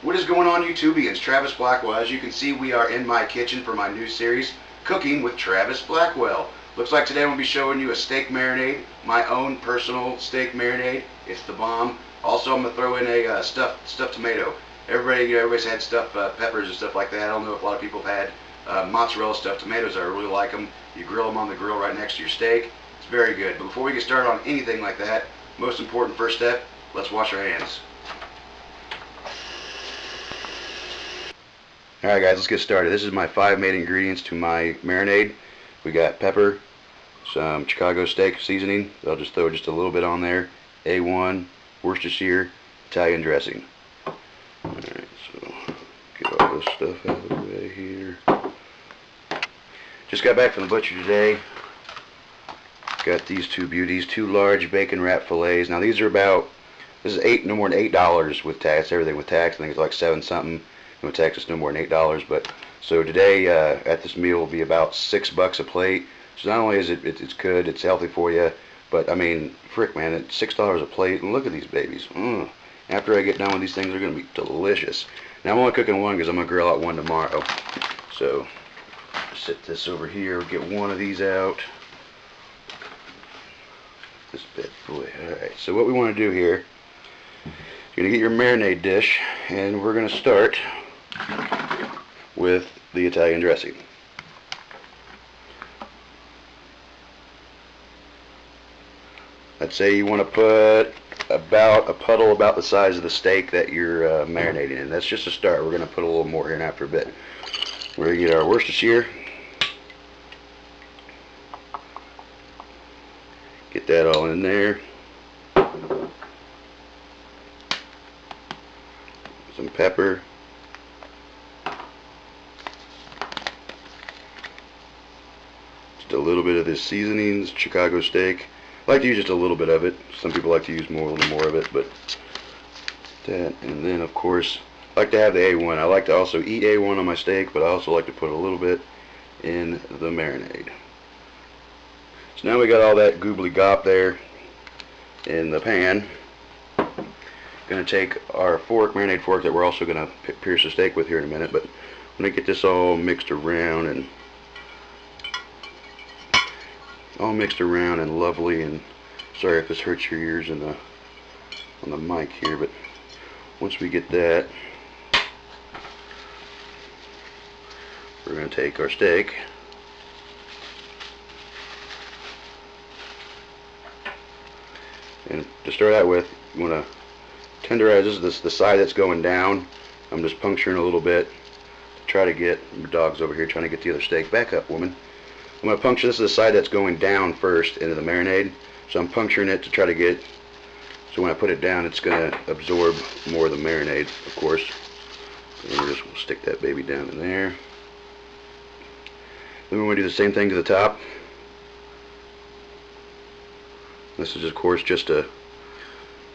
What is going on, YouTube? It's Travis Blackwell. As you can see, we are in my kitchen for my new series, Cooking with Travis Blackwell. Looks like today I'm going to be showing you a steak marinade, my own personal steak marinade. It's the bomb. Also, I'm going to throw in a stuffed tomato. Everybody's had stuffed peppers and stuff like that. I don't know if a lot of people have had mozzarella stuffed tomatoes. I really like them. You grill them on the grill right next to your steak. It's very good. But before we get started on anything like that, most important first step, let's wash our hands. Alright guys, let's get started. This is my 5 main ingredients to my marinade. We got pepper, some Chicago steak seasoning. I'll just throw just a little bit on there. A1, Worcestershire, Italian dressing. Alright, so get all this stuff out of the way here. Just got back from the butcher today. Got these two beauties, 2 large bacon wrap fillets. Now these are this is no more than $8 with tax, everything with tax. I think it's like 7 something. With tax, it's no more than $8. But so today at this meal will be about $6 a plate. So not only is it's good, it's healthy for you, but I mean, frick man, it's $6 a plate. And look at these babies. After I get done with these things, they're gonna be delicious. Now I'm only cooking one because I'm gonna grill out one tomorrow. So set this over here. Get one of these out. This bad boy. All right. So what we want to do here, you're gonna get your marinade dish, and we're gonna start with the Italian dressing. I'd say you want to put about a puddle about the size of the steak that you're marinating in. That's just a start. We're going to put a little more here in after a bit. We're going to get our Worcestershire. Get that all in there. Some pepper. Just a little bit of this seasonings, Chicago steak. I like to use just a little bit of it. Some people like to use a little more of it, but that. And then of course, I like to have the A1. I like to also eat A1 on my steak, but I also like to put a little bit in the marinade. So now we got all that goobly gop there in the pan. Going to take our fork, marinade fork, that we're also going to pierce the steak with here in a minute, but I'm going to get this all mixed around and lovely. And sorry if this hurts your ears on the mic here, but once we get that, we're going to take our steak and to start out with, you want to tenderize. This is the side that's going down. I'm just puncturing a little bit to try to get, your dog's over here trying to get the other steak. Back up, woman. I'm going to puncture, this is the side that's going down first into the marinade. So I'm puncturing it to try to get, so when I put it down, it's going to absorb more of the marinade, of course. And we'll stick that baby down in there. Then we want to do the same thing to the top. This is of course just to,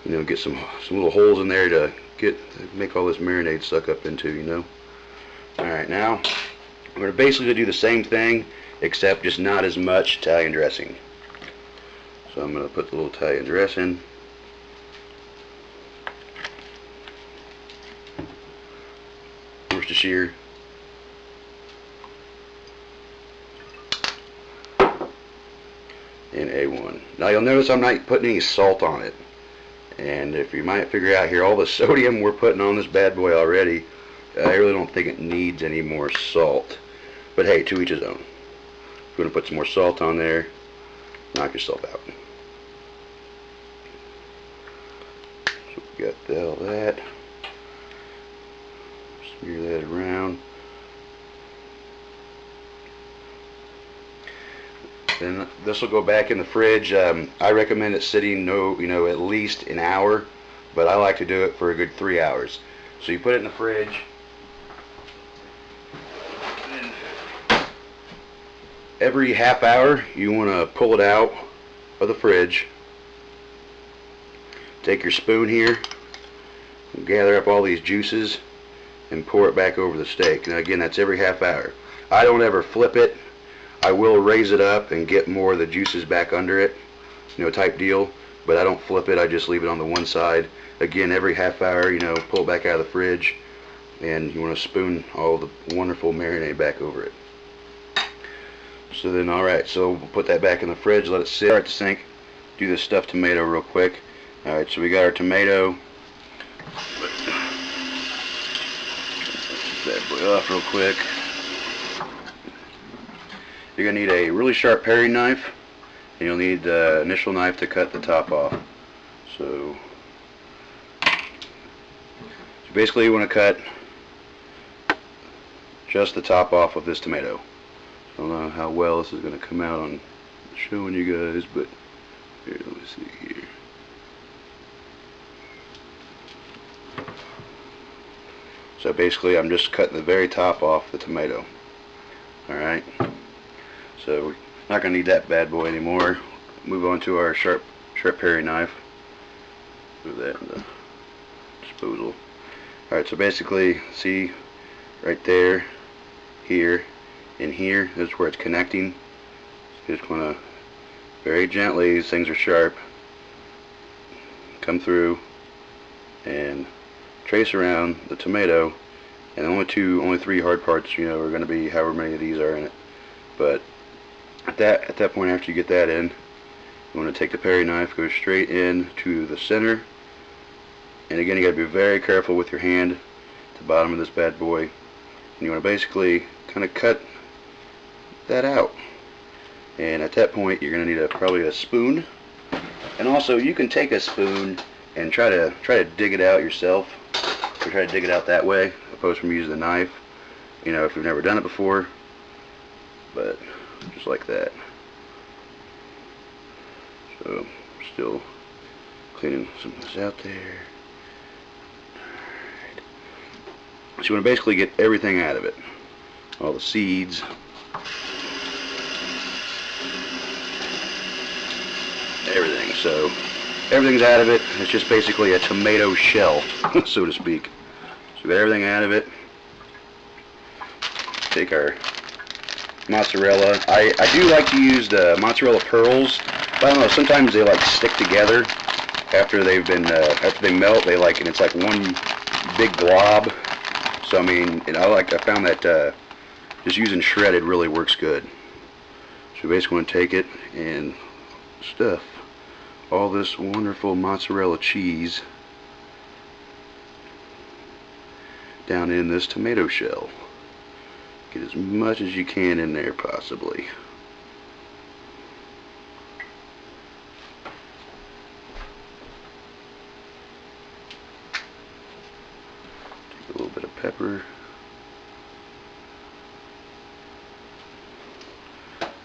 you know, get some little holes in there to make all this marinade suck up into, you know. Alright, now we're going to basically do the same thing, except just not as much Italian dressing. So I'm going to put the little Italian dressing. Worcestershire. And A1. Now you'll notice I'm not putting any salt on it. And if you might figure out here, all the sodium we're putting on this bad boy already, I really don't think it needs any more salt. But hey, to each his own. If you want to put some more salt on there, knock yourself out. So we got all that. Smear that around. Then this will go back in the fridge. I recommend it sitting at least an hour, but I like to do it for a good 3 hours. So you put it in the fridge. And every half hour you want to pull it out of the fridge. Take your spoon here, and gather up all these juices and pour it back over the steak. Now again, that's every half hour. I don't ever flip it. I will raise it up and get more of the juices back under it, type deal, but I don't flip it. I just leave it on the one side. Again, every half hour, pull it back out of the fridge, and you want to spoon all the wonderful marinade back over it. So then, alright, so we'll put that back in the fridge, let it sit. Start the sink, do this stuffed tomato real quick. Alright, so we got our tomato. Put that boy off real quick. You're going to need a really sharp paring knife, and you'll need the initial knife to cut the top off. So basically you want to cut just the top off of this tomato. I don't know how well this is going to come out on showing you guys, but here, let me see here. So basically I'm just cutting the very top off the tomato. Alright, so we're not going to need that bad boy anymore. Move on to our sharp paring knife. Put that in the disposal. Alright, so basically, see right there, here, and here, this is where it's connecting. So you just want to very gently, these things are sharp, come through and trace around the tomato. And only three hard parts, you know, are going to be however many of these are in it. But at that point, after you get that in, you want to take the paring knife, go straight in to the center. And again, you got to be very careful with your hand at the bottom of this bad boy. And you want to basically kind of cut that out. And at that point, you're going to need probably a spoon. And also, you can take a spoon and try to dig it out yourself, or try to dig it out that way, opposed from using the knife. You know, if you've never done it before. But just like that. So, still cleaning some of this out there. So you want to basically get everything out of it. All the seeds. Everything. So everything's out of it. It's just basically a tomato shell, so to speak. So we got everything out of it. Take our mozzarella. I do like to use the mozzarella pearls, but I don't know, sometimes they like stick together after they've been after they melt. They like, and it's like one big glob. So I mean, I found that just using shredded really works good. So we basically want to take it and stuff all this wonderful mozzarella cheese down in this tomato shell. Get as much as you can in there possibly. Take a little bit of pepper.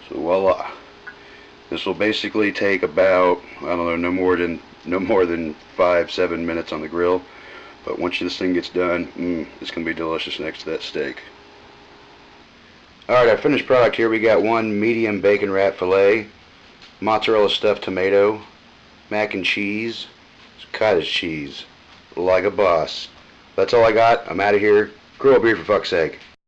So voila. This will basically take about, I don't know, no more than 5-7 minutes on the grill. But once this thing gets done, it's going to be delicious next to that steak. Alright, our finished product here, we got one medium bacon wrap filet, mozzarella stuffed tomato, mac and cheese, cottage cheese, like a boss. That's all I got. I'm out of here. Grill beer for fuck's sake.